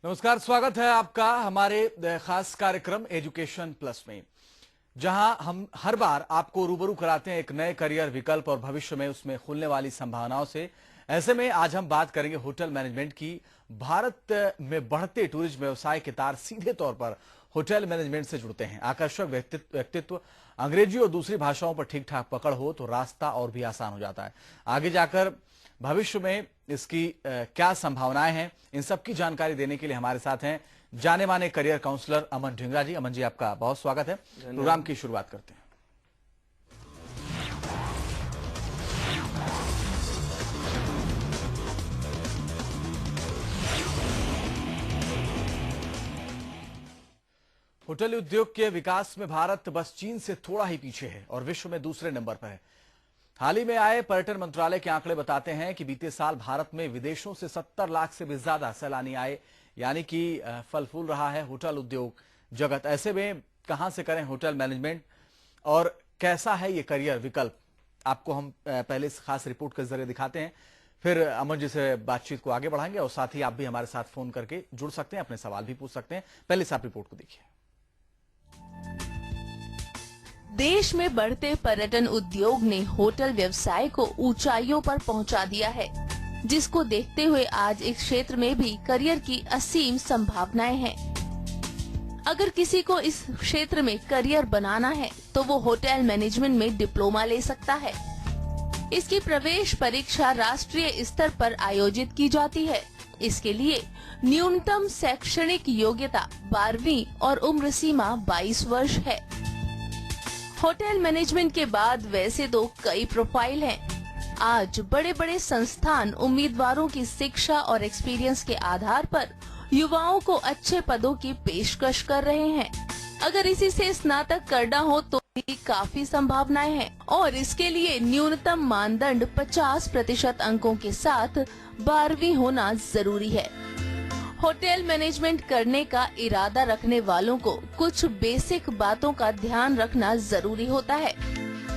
नमस्कार, स्वागत है आपका हमारे खास कार्यक्रम एजुकेशन प्लस में, जहां हम हर बार आपको रूबरू कराते हैं एक नए करियर विकल्प और भविष्य में उसमें खुलने वाली संभावनाओं से। ऐसे में आज हम बात करेंगे होटल मैनेजमेंट की। भारत में बढ़ते टूरिज्म व्यवसाय के तार सीधे तौर पर होटल मैनेजमेंट से जुड़ते हैं। आकर्षक व्यक्तित्व, अंग्रेजी और दूसरी भाषाओं पर ठीक ठाक पकड़ हो तो रास्ता और भी आसान हो जाता है। आगे जाकर भविष्य में इसकी क्या संभावनाएं हैं, इन सब की जानकारी देने के लिए हमारे साथ हैं जाने माने करियर काउंसलर अमन ढिंगरा जी। अमन जी, आपका बहुत स्वागत है। प्रोग्राम की शुरुआत करते हैं। होटल उद्योग के विकास में भारत बस चीन से थोड़ा ही पीछे है और विश्व में दूसरे नंबर पर है। हाल ही में आए पर्यटन मंत्रालय के आंकड़े बताते हैं कि बीते साल भारत में विदेशों से 70 लाख से भी ज्यादा सैलानी आए, यानी कि फल फूल रहा है होटल उद्योग जगत। ऐसे में कहां से करें होटल मैनेजमेंट और कैसा है ये करियर विकल्प, आपको हम पहले इस खास रिपोर्ट के जरिए दिखाते हैं। फिर अमन जी से बातचीत को आगे बढ़ाएंगे और साथ ही आप भी हमारे साथ फोन करके जुड़ सकते हैं, अपने सवाल भी पूछ सकते हैं। पहले से आप रिपोर्ट को देखिए। देश में बढ़ते पर्यटन उद्योग ने होटल व्यवसाय को ऊंचाइयों पर पहुंचा दिया है, जिसको देखते हुए आज इस क्षेत्र में भी करियर की असीम संभावनाएं हैं। अगर किसी को इस क्षेत्र में करियर बनाना है तो वो होटल मैनेजमेंट में डिप्लोमा ले सकता है। इसकी प्रवेश परीक्षा राष्ट्रीय स्तर पर आयोजित की जाती है। इसके लिए न्यूनतम शैक्षणिक योग्यता 12वीं और उम्र सीमा 22 वर्ष है। होटल मैनेजमेंट के बाद वैसे तो कई प्रोफाइल हैं। आज बड़े बड़े संस्थान उम्मीदवारों की शिक्षा और एक्सपीरियंस के आधार पर युवाओं को अच्छे पदों की पेशकश कर रहे हैं। अगर इसी से स्नातक करना हो तो भी काफी संभावनाएं हैं और इसके लिए न्यूनतम मानदंड 50% अंकों के साथ 12वीं होना जरूरी है। होटल मैनेजमेंट करने का इरादा रखने वालों को कुछ बेसिक बातों का ध्यान रखना जरूरी होता है।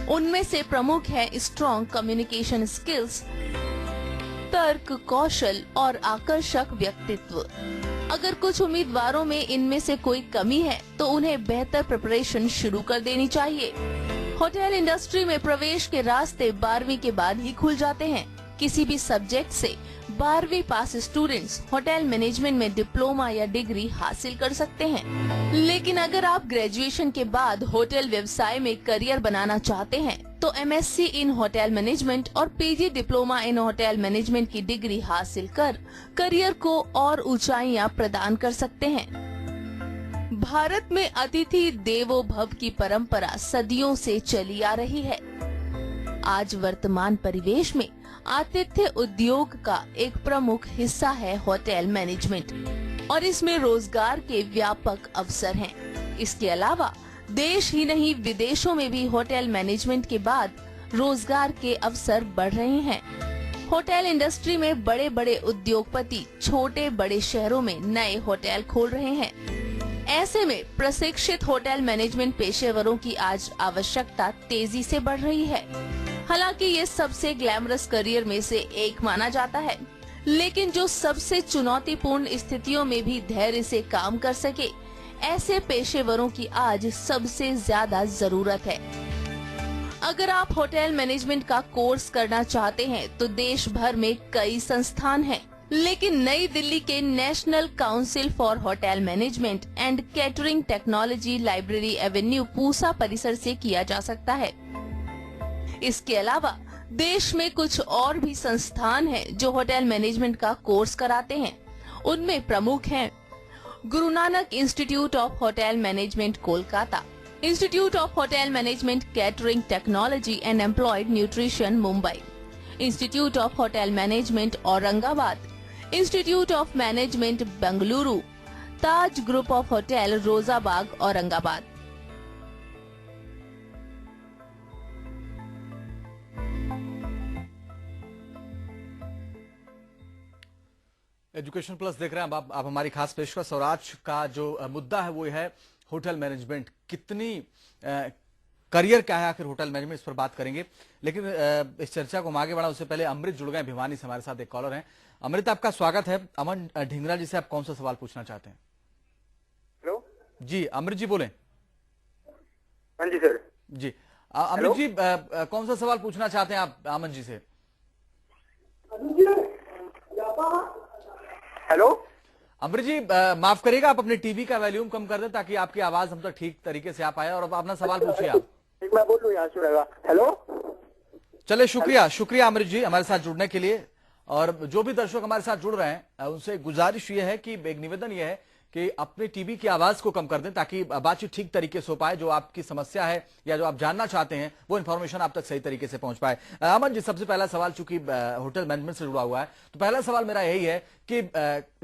उनमें से प्रमुख है स्ट्रॉन्ग कम्युनिकेशन स्किल्स, तर्क कौशल और आकर्षक व्यक्तित्व। अगर कुछ उम्मीदवारों में इनमें से कोई कमी है तो उन्हें बेहतर प्रिपरेशन शुरू कर देनी चाहिए। होटल इंडस्ट्री में प्रवेश के रास्ते 12वीं के बाद ही खुल जाते हैं। किसी भी सब्जेक्ट से 12वीं पास स्टूडेंट्स होटल मैनेजमेंट में डिप्लोमा या डिग्री हासिल कर सकते हैं। लेकिन अगर आप ग्रेजुएशन के बाद होटल व्यवसाय में करियर बनाना चाहते हैं तो MSc इन होटल मैनेजमेंट और PG diploma in hotel management की डिग्री हासिल कर करियर को और ऊंचाइयां प्रदान कर सकते हैं। भारत में अतिथि देवो भव की परंपरा सदियों से चली आ रही है। आज वर्तमान परिवेश में आतिथ्य उद्योग का एक प्रमुख हिस्सा है होटल मैनेजमेंट और इसमें रोजगार के व्यापक अवसर हैं। इसके अलावा देश ही नहीं विदेशों में भी होटल मैनेजमेंट के बाद रोजगार के अवसर बढ़ रहे हैं। होटल इंडस्ट्री में बड़े बड़े उद्योगपति छोटे बड़े शहरों में नए होटल खोल रहे हैं। ऐसे में प्रशिक्षित होटल मैनेजमेंट पेशेवरों की आज आवश्यकता तेजी से बढ़ रही है। हालांकि ये सबसे ग्लैमरस करियर में से एक माना जाता है, लेकिन जो सबसे चुनौतीपूर्ण स्थितियों में भी धैर्य से काम कर सके, ऐसे पेशेवरों की आज सबसे ज्यादा जरूरत है। अगर आप होटल मैनेजमेंट का कोर्स करना चाहते हैं तो देश भर में कई संस्थान हैं, लेकिन नई दिल्ली के national council for hotel management and catering technology library Avenue Pusa परिसर से किया जा सकता है। इसके अलावा देश में कुछ और भी संस्थान हैं जो होटल मैनेजमेंट का कोर्स कराते हैं। उनमें प्रमुख हैं Guru Nanak institute of hotel management Kolkata, institute of hotel management catering technology and employed nutrition Mumbai, institute of hotel management Aurangabad, institute of management Bengaluru, Taj group of hotel Rozabagh Aurangabad. Education plus देख रहे हैं आप हमारी खास पेशकश और आज का जो मुद्दा है वो है होटल मैनेजमेंट। कितनी करियर क्या है आखिर होटल मैनेजमेंट, इस पर बात करेंगे। लेकिन इस चर्चा को हम आगे बढ़ा उससे पहले अमृत जुड़ गए भिवानी से, हमारे साथ एक कॉलर हैं। अमृत, आपका स्वागत है। अमन ढींगरा जी से आप कौन सा सवाल पूछना चाहते हैं? हेलो जी अमृत जी बोलें। हाँ जी सर। जी अमृत जी, कौन सा सवाल पूछना चाहते हैं आप अमन जी से? हेलो अमृत जी, माफ करिएगा, आप अपने टीवी का वॉल्यूम कम कर दें ताकि आपकी आवाज हम तक ठीक तरीके से आ पाए, और अब अपना सवाल पूछिए आप। एक मैं बोलूँ यहाँ सुनेगा। हेलो चले, शुक्रिया शुक्रिया अमृत जी हमारे साथ जुड़ने के लिए। और जो भी दर्शक हमारे साथ जुड़ रहे हैं उनसे गुजारिश ये है कि एक निवेदन ये है कि अपने टीवी की आवाज को कम कर दें ताकि बातचीत ठीक तरीके से हो पाए। जो आपकी समस्या है या जो आप जानना चाहते हैं वो इन्फॉर्मेशन आप तक सही तरीके से पहुंच पाए। अमन जी, सबसे पहला सवाल, चूंकि होटल मैनेजमेंट से जुड़ा हुआ है, तो पहला सवाल मेरा यही है कि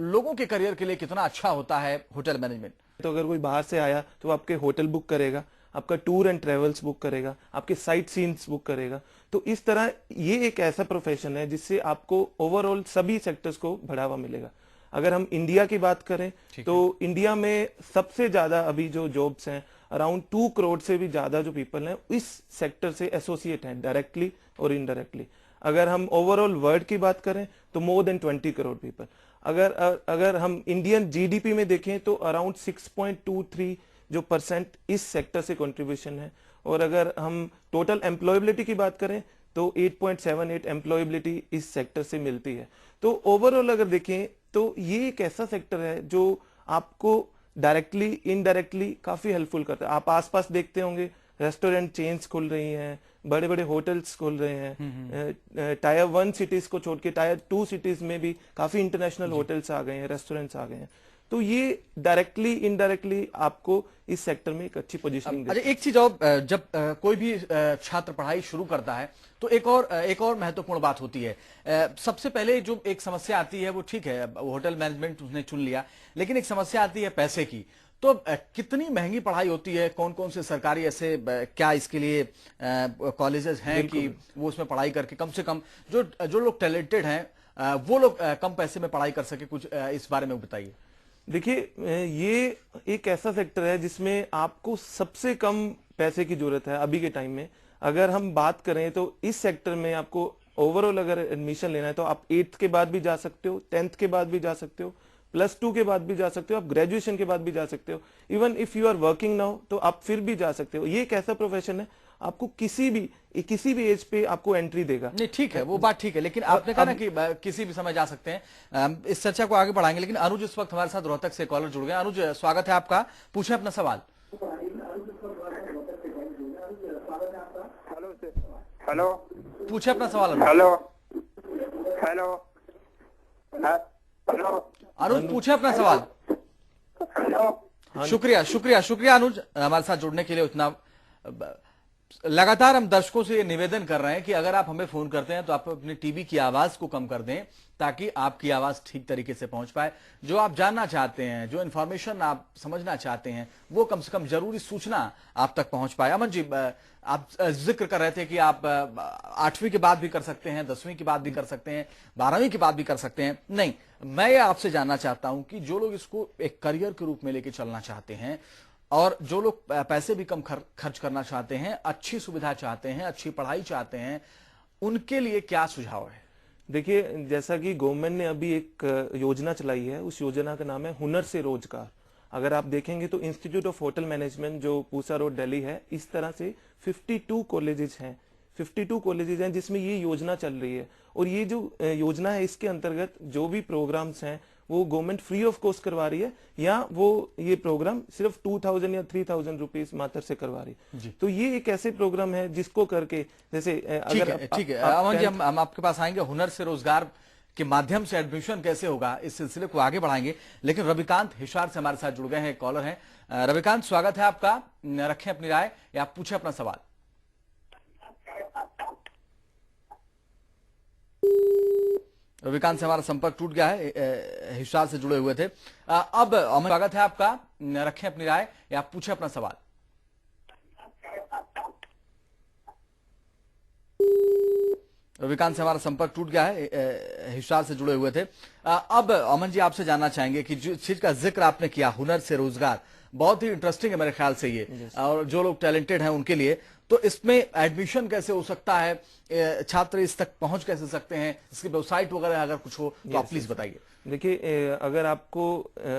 लोगों के करियर के लिए कितना अच्छा होता है होटल मैनेजमेंट? तो अगर कोई बाहर से आया तो आपके होटल बुक करेगा, आपका टूर एंड ट्रेवल्स बुक करेगा, आपके साइट सीन्स बुक करेगा। तो इस तरह ये एक ऐसा प्रोफेशन है जिससे आपको ओवरऑल सभी सेक्टर्स को बढ़ावा मिलेगा। अगर हम इंडिया की बात करें तो इंडिया में सबसे ज्यादा अभी जो जॉब्स हैं, अराउंड 2 करोड़ से भी ज्यादा जो पीपल हैं इस सेक्टर से एसोसिएट हैं, डायरेक्टली और इनडायरेक्टली। अगर हम ओवरऑल वर्ल्ड की बात करें तो मोर देन 20 करोड़ पीपल। अगर हम इंडियन जीडीपी में देखें तो अराउंड 6.23 जो % इस सेक्टर से कंट्रीब्यूशन है। और अगर हम टोटल एम्प्लॉयबिलिटी की बात करें तो 8.78 एम्प्लॉयबिलिटी इस सेक्टर से मिलती है। तो ओवरऑल अगर देखें तो ये एक ऐसा सेक्टर है जो आपको डायरेक्टली इनडायरेक्टली काफी हेल्पफुल करता है। आप आसपास देखते होंगे रेस्टोरेंट चेन्स खुल रही हैं, बड़े बड़े होटल्स खुल रहे हैं। टायर 1 सिटीज को छोड़ के टायर 2 सिटीज में भी काफी इंटरनेशनल होटल्स आ गए हैं, रेस्टोरेंट्स आ गए हैं। तो ये डायरेक्टली इनडायरेक्टली आपको इस सेक्टर में एक अच्छी पोजीशनिंग देता है। अच्छा, एक चीज और, जब कोई भी छात्र पढ़ाई शुरू करता है तो एक और महत्वपूर्ण बात होती है। सबसे पहले जो एक समस्या आती है वो, ठीक है होटल मैनेजमेंट उसने चुन लिया, लेकिन एक समस्या आती है पैसे की। तो कितनी महंगी पढ़ाई होती है? कौन कौन से सरकारी ऐसे क्या इसके लिए कॉलेजेस हैं कि वो उसमें पढ़ाई करके कम से कम जो लोग टैलेंटेड हैं वो लोग कम पैसे में पढ़ाई कर सके? कुछ इस बारे में बताइए। देखिए, ये एक ऐसा सेक्टर है जिसमें आपको सबसे कम पैसे की जरूरत है अभी के टाइम में। अगर हम बात करें तो इस सेक्टर में आपको ओवरऑल अगर एडमिशन लेना है तो आप 8th के बाद भी जा सकते हो, 10th के बाद भी जा सकते हो, +2 के बाद भी जा सकते हो, आप ग्रेजुएशन के बाद भी जा सकते हो। Even if you are working now तो आप फिर भी जा सकते हो। ये एक ऐसा प्रोफेशन है आपको किसी भी एज पे आपको एंट्री देगा। नहीं, ठीक है, वो बात ठीक है, लेकिन आपने कहा ना कि किसी भी समय जा सकते हैं। इस चर्चा को आगे बढ़ाएंगे, लेकिन अनुज इस वक्त हमारे साथ रोहतक से कॉलर जुड़ गए। अनुज, स्वागत है आपका, पूछें अपना सवाल। हेलो पूछे अपना सवाल अनुज। हेलो हेलो हेलो अनुज पूछे अपना सवाल। हेलो शुक्रिया शुक्रिया शुक्रिया अनुज हमारे साथ जुड़ने के लिए। उतना लगातार हम दर्शकों से ये निवेदन कर रहे हैं कि अगर आप हमें फोन करते हैं तो आप अपने टीवी की आवाज को कम कर दें ताकि आपकी आवाज ठीक तरीके से पहुंच पाए। जो आप जानना चाहते हैं, जो इन्फॉर्मेशन आप समझना चाहते हैं, वो कम से कम जरूरी सूचना आप तक पहुंच पाए। अमन जी, आप जिक्र कर रहे थे कि आप 8वीं के बाद भी कर सकते हैं, 10वीं के बाद भी कर सकते हैं, 12वीं के बाद भी कर सकते हैं। नहीं, मैं ये आपसे जानना चाहता हूं कि जो लोग इसको एक करियर के रूप में लेके चलना चाहते हैं और जो लोग पैसे भी कम खर्च करना चाहते हैं, अच्छी सुविधा चाहते हैं, अच्छी पढ़ाई चाहते हैं, उनके लिए क्या सुझाव है? देखिए, जैसा कि गवर्नमेंट ने अभी एक योजना चलाई है, उस योजना का नाम है हुनर से रोजगार। अगर आप देखेंगे तो इंस्टीट्यूट ऑफ होटल मैनेजमेंट जो पूसा रोड दिल्ली है, इस तरह से 52 कॉलेजेस हैं, 52 कॉलेजेस हैं जिसमें ये योजना चल रही है। और ये जो योजना है इसके अंतर्गत जो भी प्रोग्राम्स हैं वो गवर्नमेंट फ्री ऑफ कॉस्ट करवा रही है, या वो ये प्रोग्राम सिर्फ 2000 या 3000 रुपीज मात्र से करवा रही है। तो ये एक ऐसे प्रोग्राम है जिसको करके, जैसे अगर ठीक है अमन जी, हम आपके पास आएंगे। हुनर से रोजगार के माध्यम से एडमिशन कैसे होगा, इस सिलसिले को आगे बढ़ाएंगे, लेकिन रविकांत हिसार से हमारे साथ जुड़ गए हैं, कॉलर हैं। रविकांत, स्वागत है आपका, रखें अपनी राय या आप पूछें अपना सवाल। रविकांत से हमारा संपर्क टूट गया है, हिसार से जुड़े हुए थे। अब अमन, स्वागत है आपका, रखें अपनी राय या आप पूछें अपना सवाल। रविकांत से हमारा संपर्क टूट गया है, हिसार से जुड़े हुए थे। अब अमन जी आपसे जानना चाहेंगे कि जिस चीज का जिक्र आपने किया, हुनर से रोजगार, बहुत ही इंटरेस्टिंग है मेरे ख्याल से ये, और जो लोग टैलेंटेड हैं उनके लिए, तो इसमें एडमिशन कैसे हो सकता है, छात्र इस तक पहुंच कैसे सकते हैं, इसकी वेबसाइट वगैरह अगर कुछ हो तो आप प्लीज बताइए। देखिए, अगर आपको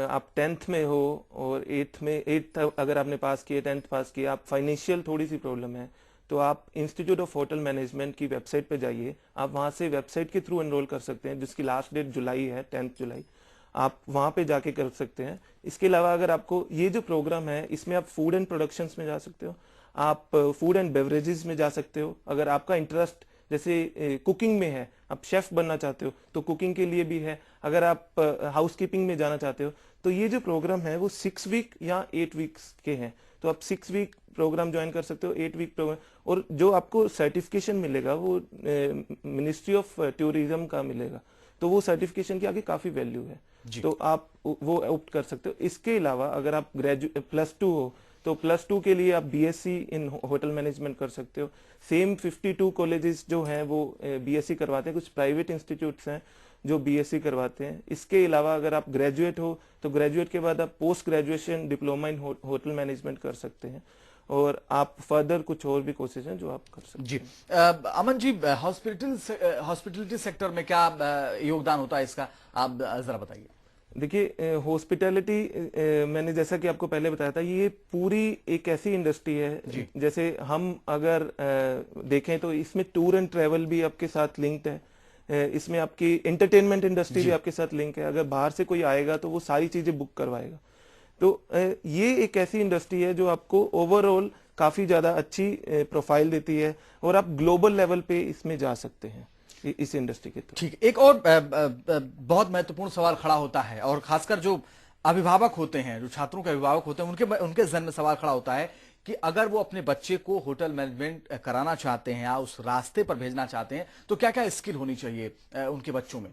आप 10th में हो और 8th अगर आपने पास किए, 10th पास किए, आप फाइनेंशियल थोड़ी सी प्रॉब्लम है, तो आप इंस्टीट्यूट ऑफ होटल मैनेजमेंट की वेबसाइट पे जाइए। आप वहां से वेबसाइट के थ्रू एनरोल कर सकते हैं, जिसकी लास्ट डेट जुलाई है, 10 जुलाई। आप वहां पे जाके कर सकते हैं। इसके अलावा अगर आपको ये जो प्रोग्राम है, इसमें आप फूड एंड प्रोडक्शंस में जा सकते हो, आप फूड एंड बेवरेजेस में जा सकते हो। अगर आपका इंटरेस्ट जैसे कुकिंग में है, आप शेफ बनना चाहते हो, तो कुकिंग के लिए भी है। अगर आप हाउसकीपिंग में जाना चाहते हो, तो ये जो प्रोग्राम है वो 6 वीक या 8 वीक्स के हैं। तो आप 6 वीक प्रोग्राम ज्वाइन कर सकते हो, 8 वीक प्रोग्राम, और जो आपको सर्टिफिकेशन मिलेगा वो मिनिस्ट्री ऑफ टूरिज्म का मिलेगा। तो वो सर्टिफिकेशन की आगे काफी वैल्यू है, तो आप वो ऑप्ट कर सकते हो। इसके अलावा अगर आप +2 हो, तो +2 के लिए आप बीएससी इन होटल मैनेजमेंट कर सकते हो। सेम 52 कॉलेजेस जो हैं वो बीएससी करवाते हैं, कुछ प्राइवेट इंस्टीट्यूट्स हैं जो बीएससी करवाते हैं। इसके अलावा अगर आप ग्रेजुएट हो, तो ग्रेजुएट के बाद आप post graduation diploma in hotel management कर सकते हैं, और आप फर्दर कुछ और भी कोर्सेज हैं जो आप कर सकते हैं। जी अमन जी, हॉस्पिटलिटी सेक्टर में क्या योगदान होता है इसका, आप जरा बताइए। देखिए, हॉस्पिटैलिटी मैंने जैसा कि आपको पहले बताया था, ये पूरी एक ऐसी इंडस्ट्री है, जैसे हम अगर देखें तो इसमें टूर एंड ट्रैवल भी आपके साथ लिंक्ड है, इसमें आपकी एंटरटेनमेंट इंडस्ट्री भी आपके साथ लिंक है। अगर बाहर से कोई आएगा तो वो सारी चीजें बुक करवाएगा। तो ये एक ऐसी इंडस्ट्री है जो आपको ओवरऑल काफी ज्यादा अच्छी प्रोफाइल देती है, और आप ग्लोबल लेवल पे इसमें जा सकते हैं इस इंडस्ट्री के थ्रू। ठीक, एक और बहुत महत्वपूर्ण सवाल खड़ा होता है, और खासकर जो अभिभावक होते हैं, जो छात्रों के अभिभावक होते हैं, उनके जहन में सवाल खड़ा होता है कि अगर वो अपने बच्चे को होटल मैनेजमेंट कराना चाहते हैं या उस रास्ते पर भेजना चाहते हैं, तो क्या क्या स्किल होनी चाहिए उनके बच्चों में।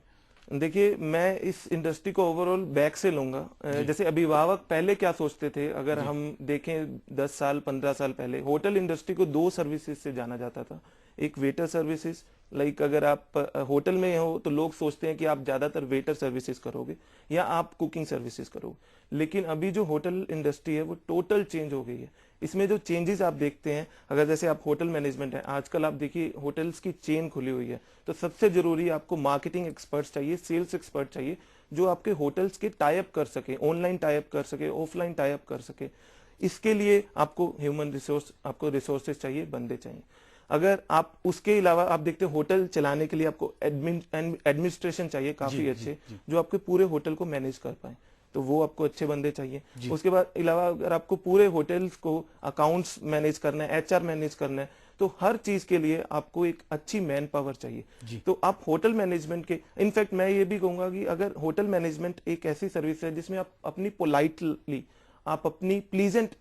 देखिए, मैं इस इंडस्ट्री को ओवरऑल बैक से लूंगा। जैसे अभिभावक पहले क्या सोचते थे, अगर हम देखें 10 साल 15 साल पहले, होटल इंडस्ट्री को 2 सर्विसेज से जाना जाता था। एक वेटर सर्विसेज, लाइक अगर आप होटल में हो तो लोग सोचते हैं कि आप ज्यादातर वेटर सर्विसेज करोगे या आप कुकिंग सर्विसेज करोगे। लेकिन अभी जो होटल इंडस्ट्री है वो टोटल चेंज हो गई है। इसमें जो चेंजेस आप देखते हैं, अगर जैसे आप होटल मैनेजमेंट है, आजकल आप देखिए होटल्स की चेन खुली हुई है, तो सबसे जरूरी आपको मार्केटिंग एक्सपर्ट्स चाहिए, सेल्स एक्सपर्ट चाहिए, जो आपके होटल्स के टाई अप कर सके, ऑनलाइन टाई अप कर सके, ऑफलाइन टाई अप कर सके। इसके लिए आपको ह्यूमन रिसोर्स, आपको रिसोर्सेज चाहिए, बंदे चाहिए। अगर आप उसके अलावा आप देखते हैं होटल चलाने के लिए आपको एडमिनिस्ट्रेशन चाहिए काफी अच्छे, जो आपके पूरे होटल को मैनेज कर पाए, तो वो आपको अच्छे बंदे चाहिए। उसके बाद अलावा अगर आपको पूरे होटल्स को अकाउंट्स मैनेज करना है, एचआर मैनेज करना है, तो हर चीज के लिए आपको एक अच्छी मैन पावर चाहिए। तो आप होटल मैनेजमेंट के, इनफैक्ट मैं ये भी कहूंगा कि अगर होटल मैनेजमेंट एक ऐसी सर्विस है जिसमें आप अपनी पोलाइटली, आप अपनी प्लीजेंट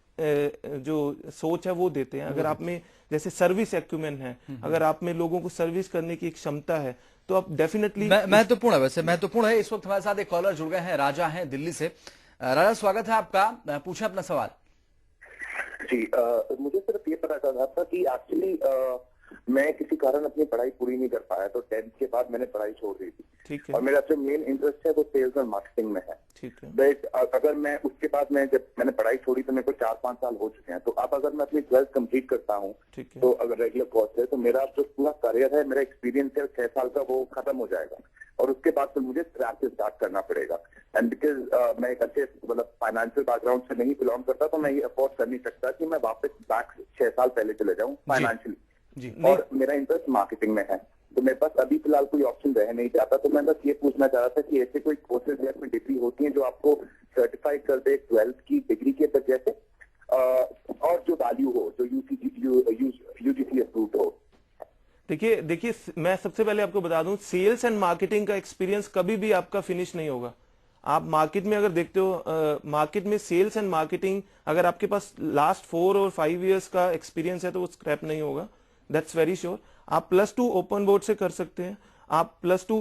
जो सोच है वो देते हैं। अगर आप में जैसे सर्विस एक्यूमेन है, अगर आप में लोगों को सर्विस करने की एक क्षमता है, तो आप डेफिनेटली महत्वपूर्ण है। वैसे महत्वपूर्ण है। इस वक्त हमारे साथ एक कॉलर जुड़ गए हैं, राजा हैं दिल्ली से। राजा, स्वागत है आपका, पूछें अपना सवाल। जी, मुझे सिर्फ ये पता चला था कि एक्चुअली मैं किसी कारण अपनी पढ़ाई पूरी नहीं कर पाया, तो 10th के बाद मैंने पढ़ाई छोड़ दी थी। ठीक है। और मेरा जो मेन इंटरेस्ट है वो सेल्स और मार्केटिंग में है। ठीक है। बट अगर मैं उसके बाद जब मैंने पढ़ाई छोड़ी तो मेरे को 4-5 साल हो चुके हैं, तो अब अगर मैं अपनी 12th कंप्लीट करता हूँ, तो अगर रेगुलर कोर्स है, तो मेरा जो पूरा करियर है, मेरा एक्सपीरियंस है 6 साल का, वो खत्म हो जाएगा, और उसके बाद फिर मुझे स्क्रैच से स्टार्ट करना पड़ेगा। एंड बिकॉज मैं एक अच्छे मतलब फाइनेंशियल बैकग्राउंड से नहीं बिलोंग करता, तो मैं ये अफोर्ड कर नहीं सकता कि मैं वापस बैक 6 साल पहले चले जाऊँ फाइनेंशियली। और मेरा इंटरेस्ट मार्केटिंग में है, तो मेरे पास अभी फिलहाल कोई ऑप्शन रह नहीं जाता। तो मैं बस ये पूछना चाह रहा था कि ऐसे कोई कोर्सेज या कोई डिग्री होती है जो आपको सर्टिफाइड कर दे 12th की डिग्री के जैसे, और जो वैल्यू हो, जो यूजीसी अप्रूव्ड हो। देखिए मैं सबसे पहले आपको बता दूं, सेल्स एंड मार्केटिंग का एक्सपीरियंस कभी भी आपका फिनिश नहीं होगा। आप मार्केट में अगर देखते हो, मार्केट में सेल्स एंड मार्केटिंग, अगर आपके पास लास्ट 4 और 5 इयर्स का एक्सपीरियंस है तो वो स्क्रैप नहीं होगा, दैट्स वेरी श्योर। आप +2 ओपन बोर्ड से कर सकते हैं, आप +2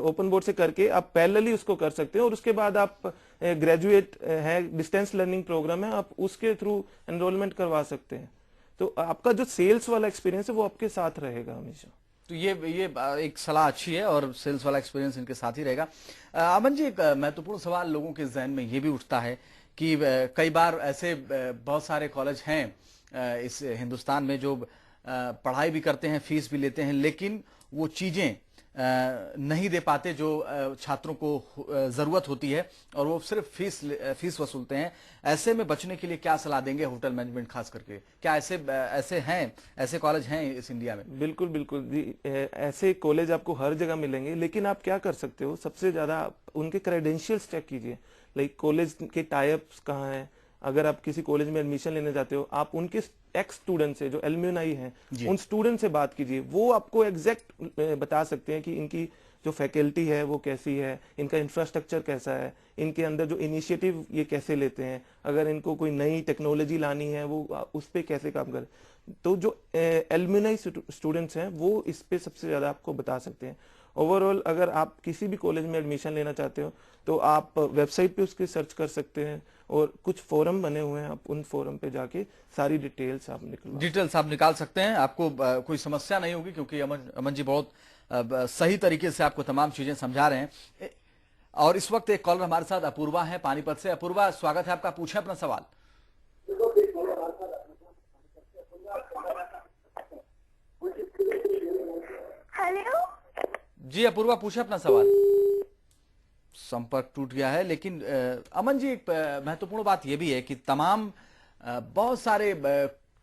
ओपन बोर्ड से करके आप पैरेलली उसको कर सकते हैं, और उसके बाद आप ग्रेजुएट है, डिस्टेंस लर्निंग प्रोग्राम है, आप उसके थ्रू एनरोलमेंट करवा सकते हैं। तो आपका जो सेल्स वाला एक्सपीरियंस है वो आपके साथ रहेगा हमेशा। तो ये एक सलाह अच्छी है और सेल्स वाला एक्सपीरियंस इनके साथ ही रहेगा। अमन जी, एक महत्वपूर्ण सवाल लोगों के जहन में ये भी उठता है कि कई बार ऐसे बहुत सारे कॉलेज हैं इस हिंदुस्तान में जो पढ़ाई भी करते हैं, फीस भी लेते हैं, लेकिन वो चीजें नहीं दे पाते जो छात्रों को जरूरत होती है और वो सिर्फ फीस वसूलते हैं। ऐसे में बचने के लिए क्या सलाह देंगे होटल मैनेजमेंट खास करके? क्या ऐसे कॉलेज हैं इस इंडिया में? बिल्कुल बिल्कुल जी, ऐसे कॉलेज आपको हर जगह मिलेंगे, लेकिन आप क्या कर सकते हो, सबसे ज्यादा उनके क्रेडेंशियल्स चेक कीजिए। लाइक कॉलेज के टाइप्स कहाँ हैं। अगर आप किसी कॉलेज में एडमिशन लेने जाते हो, आप उनके एक्स स्टूडेंट से, जो एलुमनाई हैं, उन स्टूडेंट से बात कीजिए। वो आपको एग्जैक्ट बता सकते हैं कि इनकी जो फैकल्टी है वो कैसी है, इनका इंफ्रास्ट्रक्चर कैसा है, इनके अंदर जो इनिशिएटिव ये कैसे लेते हैं, अगर इनको कोई नई टेक्नोलॉजी लानी है वो उस पर कैसे काम कर। तो जो एलुमनाई स्टूडेंट्स हैं वो इस पे सबसे ज्यादा आपको बता सकते हैं। ओवरऑल अगर आप किसी भी कॉलेज में एडमिशन लेना चाहते हो तो आप वेबसाइट पे उसकी सर्च कर सकते हैं और कुछ फोरम बने हुए हैं, आप उन फोरम पे जाके सारी डिटेल्स आप निकाल सकते हैं। आपको कोई समस्या नहीं होगी क्योंकि अमन जी बहुत सही तरीके से आपको तमाम चीजें समझा रहे हैं। और इस वक्त एक कॉलर हमारे साथ अपूर्वा है पानीपत से। अपूर्वा, स्वागत है आपका, पूछें अपना सवाल। हेलो जी अपूर्वा, पूछे अपना सवाल। संपर्क टूट गया है। लेकिन अमन जी, एक महत्वपूर्ण बात यह भी है कि तमाम बहुत सारे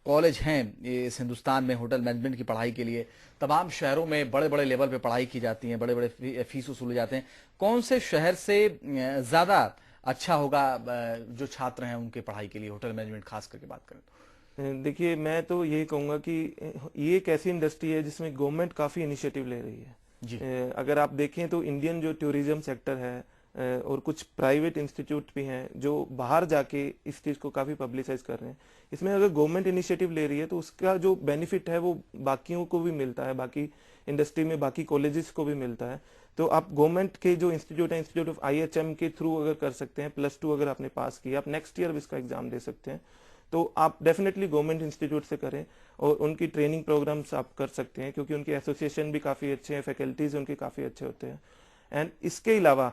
कॉलेज हैं इस हिंदुस्तान में होटल मैनेजमेंट की पढ़ाई के लिए। तमाम शहरों में बड़े बड़े लेवल पे पढ़ाई की जाती है, बड़े बड़े फीस वसूले जाते हैं। कौन से शहर से ज्यादा अच्छा होगा जो छात्र हैं उनके पढ़ाई के लिए, होटल मैनेजमेंट खास करके बात करें तो? देखिए, मैं तो यही कहूंगा कि ये एक ऐसी इंडस्ट्री है जिसमें गवर्नमेंट काफी इनिशिएटिव ले रही है जी। अगर आप देखें तो इंडियन जो टूरिज्म सेक्टर है और कुछ प्राइवेट इंस्टीट्यूट भी हैं जो बाहर जाके इस चीज को काफी पब्लिसाइज कर रहे हैं। इसमें अगर गवर्नमेंट इनिशिएटिव ले रही है तो उसका जो बेनिफिट है वो बाकियों को भी मिलता है, बाकी इंडस्ट्री में बाकी कॉलेजेस को भी मिलता है। तो आप गवर्नमेंट के जो इंस्टीट्यूट है, इंस्टीट्यूट ऑफ IHM के थ्रू अगर कर सकते हैं, +2 अगर आपने पास किया, आप नेक्स्ट ईयर भी इसका एग्जाम दे सकते हैं। तो आप डेफिनेटली गवर्नमेंट इंस्टीट्यूट से करें और उनकी ट्रेनिंग प्रोग्राम्स आप कर सकते हैं क्योंकि उनके एसोसिएशन भी काफी अच्छे हैं, फैकल्टीज उनके काफी अच्छे होते हैं। एंड इसके अलावा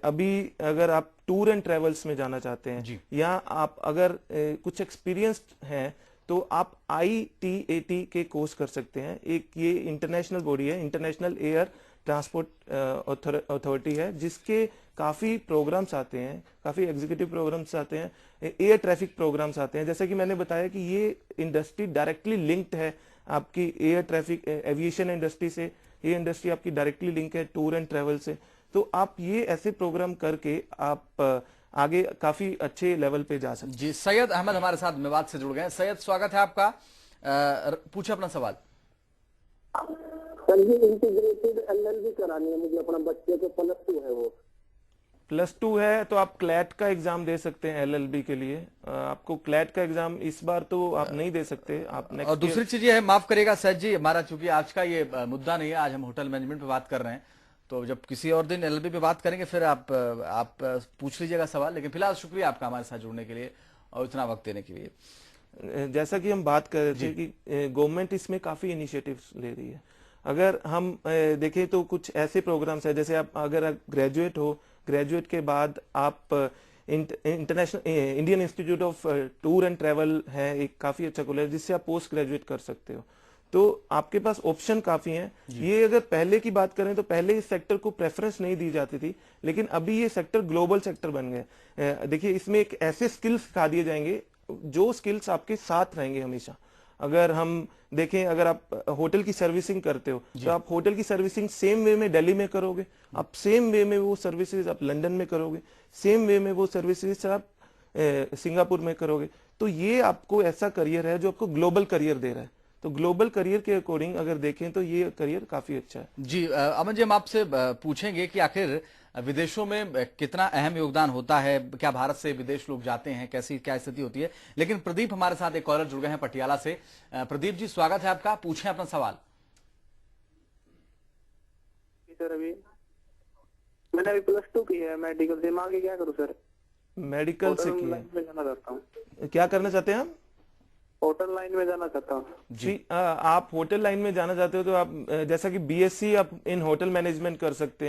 अभी अगर आप टूर एंड ट्रेवल्स में जाना चाहते हैं या आप अगर कुछ एक्सपीरियंस्ड हैं तो आप ITAT के कोर्स कर सकते हैं। एक ये इंटरनेशनल बॉडी है, इंटरनेशनल एयर ट्रांसपोर्ट अथॉरिटी है, जिसके काफी प्रोग्राम्स आते हैं, काफी एग्जीक्यूटिव प्रोग्राम्स आते हैं, एयर ट्रैफिक प्रोग्राम्स आते हैं। जैसे कि मैंने बताया कि ये इंडस्ट्री डायरेक्टली लिंक्ड है आपकी एयर ट्रैफिक एविएशन इंडस्ट्री से। ये इंडस्ट्री आपकी डायरेक्टली लिंक है टूर एंड ट्रैवल से। तो आप ये ऐसे प्रोग्राम करके आप आगे काफी अच्छे लेवल पे जा सकते हैं। जी, सैयद अहमद हमारे साथ मेवात से जुड़ गए। सैयद, स्वागत है आपका, पूछे अपना सवाल। सर जी, इंटीग्रेटेड LLB करानी है मुझे, अपना बच्चे को +2 है, वो +2 है तो आप क्लैट का एग्जाम दे सकते हैं LLB के लिए। आपको क्लैट का एग्जाम इस बार तो आप नहीं दे सकते, आप नेक्स्ट। और दूसरी चीज ये है, माफ करिएगा सैयद जी, हमारा चूंकि आज का ये मुद्दा नहीं है, आज हम होटल मैनेजमेंट पे बात कर रहे हैं, तो जब किसी और दिन LLB पे बात करेंगे फिर आप पूछ लीजिएगा सवाल। लेकिन फिलहाल शुक्रिया आपका हमारे साथ जुड़ने के लिए और इतना वक्त देने के लिए। जैसा कि हम बात कर रहे थे कि गवर्नमेंट इसमें काफी इनिशिएटिव्स ले रही है। अगर हम देखें तो कुछ ऐसे प्रोग्राम्स है, जैसे आप अगर ग्रेजुएट हो, ग्रेजुएट के बाद आप international Indian institute of tour and travel है, एक काफी अच्छा कॉलेज जिससे आप पोस्ट ग्रेजुएट कर सकते हो। तो आपके पास ऑप्शन काफी हैं। ये अगर पहले की बात करें तो पहले इस सेक्टर को प्रेफरेंस नहीं दी जाती थी, लेकिन अभी ये सेक्टर ग्लोबल सेक्टर बन गए। देखिए, इसमें एक ऐसे स्किल्स सिखा दिए जाएंगे जो स्किल्स आपके साथ रहेंगे हमेशा। अगर हम देखें, अगर आप होटल की सर्विसिंग करते हो तो आप होटल की सर्विसिंग सेम वे में दिल्ली में करोगे, आप सेम वे में वो सर्विसेज आप लंदन में करोगे, सेम वे में वो सर्विसेज आप सिंगापुर में करोगे। तो ये आपको ऐसा करियर है जो आपको ग्लोबल करियर दे रहा है। तो ग्लोबल करियर के अकॉर्डिंग अगर देखें तो ये करियर काफी अच्छा है। जी अमन जी, हम आपसे पूछेंगे कि आखिर विदेशों में कितना अहम योगदान होता है, क्या भारत से विदेश लोग जाते हैं, कैसी क्या स्थिति होती है। लेकिन प्रदीप हमारे साथ एक कॉलर जुड़ गए हैं पटियाला से। प्रदीप जी, स्वागत है आपका, पूछें अपना सवाल। सर, अभी मैंने अभी +2 की है मेडिकल से, मैं आगे क्या करूं सर? मेडिकल से जाना चाहता हूं। क्या करना चाहते हैं आप? होटल लाइन में जाना चाहता हूँ जी। आप होटल लाइन में जाना चाहते हो तो आप जैसा कि बीएससी आप इन होटल मैनेजमेंट कर सकते हैं।